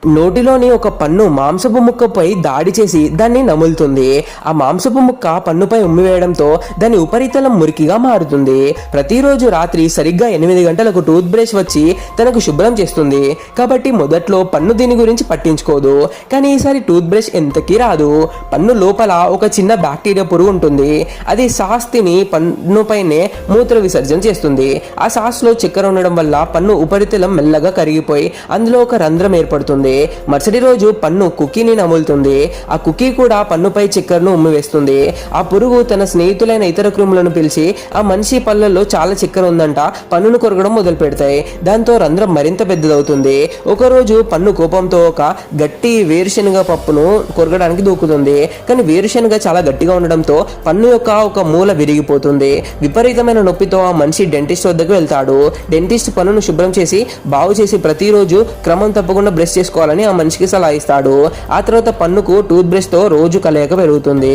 నోటిలోని ఒక పన్ను మాంసపు ముక్కపై దాడి చేసి దాన్ని నములుతుంది. ఆ మాంసపు ముక్క పన్నుపై ఉమ్మివేయడంతో దాని ఉపరితలం మురికిగా మారుతుంది. ప్రతిరోజు రాత్రి సరిగ్గా 8 గంటలకు టూత్ బ్రష్ వచ్చి తనకు శుభ్రం చేస్తుంది. కాబట్టి మొదట్లో పన్ను దీని గురించి పట్టించుకోదు. కానీ ఈసారి టూత్ బ్రష్ ఎంతకీ రాదు. పన్ను లోపల ఒక చిన్న బ్యాక్టీరియా పురుగు ఉంటుంది. అది సాస్ తిని పన్నుపైనే మూత్ర విసర్జన చేస్తుంది. ఆ సాస్ లో చక్కెర ఉండడం వల్ల పన్ను ఉపరితలం మెల్లగా కరిగిపోయి అందులో ఒక రంధ్రం ఏర్పడుతుంది. మరుసటి రోజు పన్ను కుకీని నములుతుంది. ఆ కుకీ కూడా పన్నుపై చక్కెరను ఉమ్మివేస్తుంది. ఆ పురుగు తన స్నేహితులైన ఇతర క్రిములను పిలిచి ఆ మనిషి పళ్ళల్లో చాలా చక్కెర ఉందంట పన్నును కొరకడం మొదలు పెడతాయి. దాంతో రంధ్రం మరింత పెద్దదవుతుంది. ఒకరోజు పన్ను కోపంతో ఒక గట్టి వేరుశనగ పప్పును కొరకడానికి దూకుతుంది. కానీ వేరుశనగ చాలా గట్టిగా ఉండడంతో పన్ను యొక్క ఒక మూల విరిగిపోతుంది. విపరీతమైన నొప్పితో ఆ మనిషి డెంటిస్ట్ వద్దకు వెళ్తాడు. డెంటిస్ట్ పన్నును శుభ్రం చేసి బాగు చేసి ప్రతిరోజు క్రమం తప్పకుండా బ్రష్ చేసుకోవాలని ఆ మనిషికి సలహా ఇస్తాడు. ఆ తర్వాత పన్నుకు టూత్ బ్రష్ తో రోజు కలయిక పెరుగుతుంది.